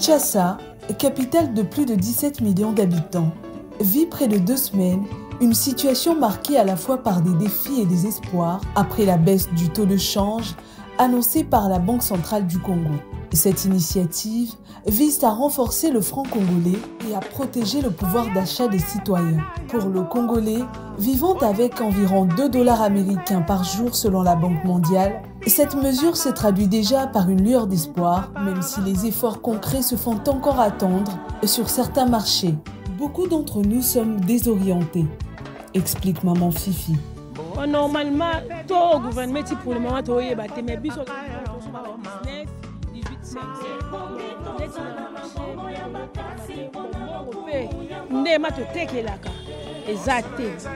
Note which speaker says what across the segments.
Speaker 1: Kinshasa, capitale de plus de 17 millions d'habitants, vit près de 2 semaines une situation marquée à la fois par des défis et des espoirs après la baisse du taux de change annoncée par la Banque centrale du Congo. Cette initiative vise à renforcer le franc congolais et à protéger le pouvoir d'achat des citoyens. Pour le Congolais, vivant avec environ 2 dollars américains par jour selon la Banque mondiale, cette mesure se traduit déjà par une lueur d'espoir, même si les efforts concrets se font encore attendre sur certains marchés. Beaucoup d'entre nous sommes désorientés, explique maman Fifi.
Speaker 2: Normalement, tout le gouvernement, pour le moment, tout est battu, mais bis au 19, 18, 5,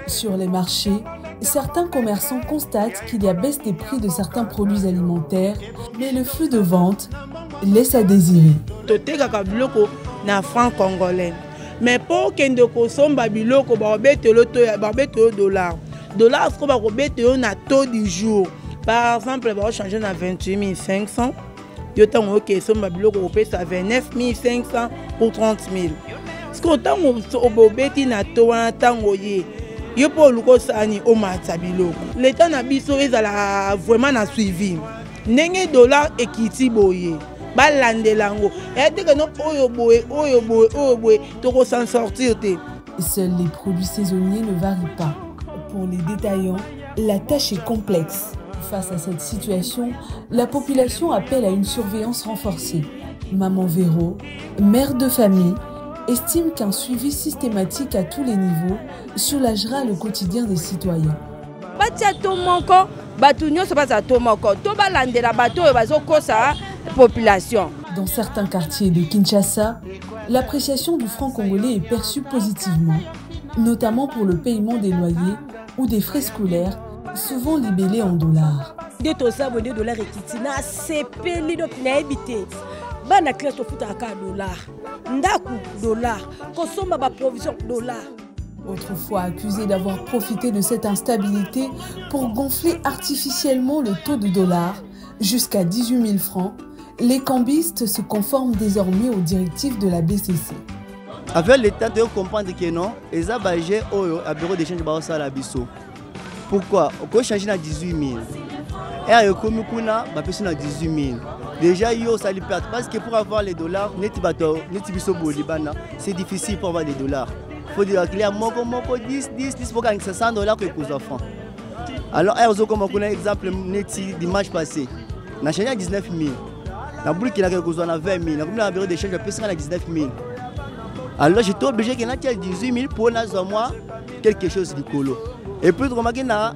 Speaker 1: Sur les marchés, certains commerçants constatent qu'il y a baisse des prix de certains produits alimentaires, mais le flux de vente laisse à désirer.
Speaker 3: Mais pour qu'on ne consomme pas de $, dollar, ce qu'on va na taux du jour. Par exemple, on va changer à 28 500. Il y a des gens qui à 29 500 pour 30 000. Ce qu'on a na taux en temps il y a pas au matabilo. L'État n'a pas vraiment suivi. N'engé dollar et kiti boye.
Speaker 1: Seuls les produits saisonniers ne varient pas. Pour les détaillants, la tâche est complexe. Face à cette situation, la population appelle à une surveillance renforcée. Maman Véro, mère de famille, estime qu'un suivi systématique à tous les niveaux soulagera le quotidien des citoyens. Dans certains quartiers de Kinshasa, l'appréciation du franc congolais est perçue positivement, notamment pour le paiement des loyers ou des frais scolaires, souvent libellés en dollars. Autrefois accusés d'avoir profité de cette instabilité pour gonfler artificiellement le taux de dollar jusqu'à 18 000 francs, les cambistes se conforment désormais aux directives de la BCC.
Speaker 4: Avec l'État, de comprendre que non, ils ont bagé au bureau d'échange de la Bisso. Pourquoi? On peut changer à 18 000. Et à Yokomukuna, on peut changer à 18 000. Déjà, ça lui perd. Parce que pour avoir les dollars, c'est difficile pour avoir des dollars. Il faut dire qu'il y a 10 pour 500 dollars que vous offrez. Alors, comme on a un exemple dimanche passé, on a changé à 19 000. On a 20 000. On a un bureau d'échange de 19 000. Alors j'étais obligé de faire 18 000 pour moi quelque chose de colo. Et puis remarquer na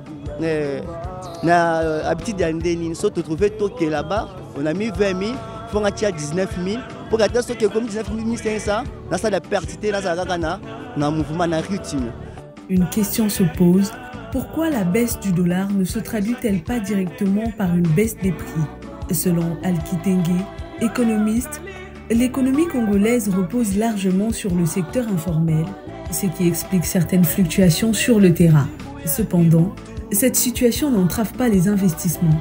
Speaker 4: habitude d'année, se trouver toqué là-bas, on a mis 20 000, il faut en 19 000 pour que ce que comme 19 500, dans ça la pertité dans ça na mouvement na rythme.
Speaker 1: Une question se pose, pourquoi la baisse du dollar ne se traduit-elle pas directement par une baisse des prix? Selon Al-Kitenge, économiste, l'économie congolaise repose largement sur le secteur informel, ce qui explique certaines fluctuations sur le terrain. Cependant, cette situation n'entrave pas les investissements.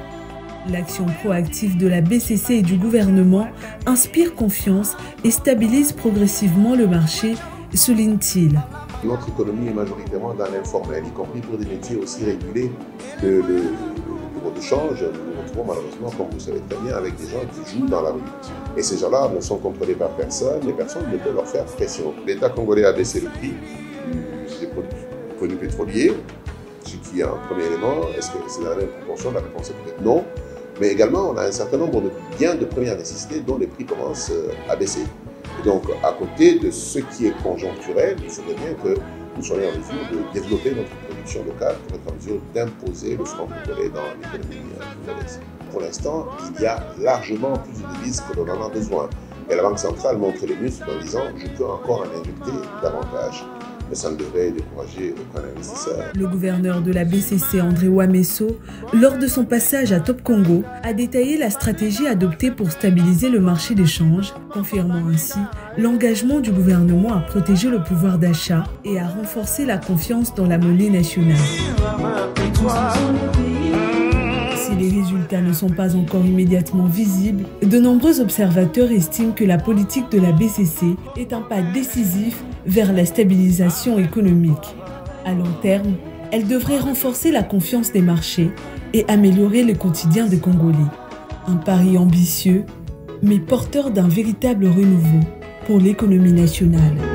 Speaker 1: L'action proactive de la BCC et du gouvernement inspire confiance et stabilise progressivement le marché, souligne-t-il.
Speaker 5: Notre économie est majoritairement dans l'informel, y compris pour des métiers aussi régulés que le bureau de change. Nous nous retrouvons malheureusement, comme vous le savez très bien, avec des gens qui jouent dans la rue. Et ces gens-là ne sont contrôlés par personne, et personne ne peut leur faire pression. L'État congolais a baissé le prix des produits pétroliers, ce qui est un premier élément. Est-ce que c'est dans la même proportion? La réponse est peut-être non. Mais également, on a un certain nombre de biens de première nécessité dont les prix commencent à baisser. Et donc, à côté de ce qui est conjoncturel, il faudrait bien que nous soyons en mesure de développer notre production locale pour être en mesure d'imposer le franc congolais dans l'économie congolaise. Pour l'instant, il y a largement plus de devises que l'on en a besoin. Et la Banque centrale montre les muscles en disant « je peux encore en injecter davantage ». Mais ça ne devrait décourager aucun investisseur.
Speaker 1: Le gouverneur de la BCC, André Wameso, lors de son passage à Top Congo, a détaillé la stratégie adoptée pour stabiliser le marché des changes, confirmant ainsi l'engagement du gouvernement à protéger le pouvoir d'achat et à renforcer la confiance dans la monnaie nationale. Si les résultats résultats ne sont pas encore immédiatement visibles, de nombreux observateurs estiment que la politique de la BCC est un pas décisif vers la stabilisation économique. À long terme, elle devrait renforcer la confiance des marchés et améliorer le quotidien des Congolais. Un pari ambitieux, mais porteur d'un véritable renouveau pour l'économie nationale.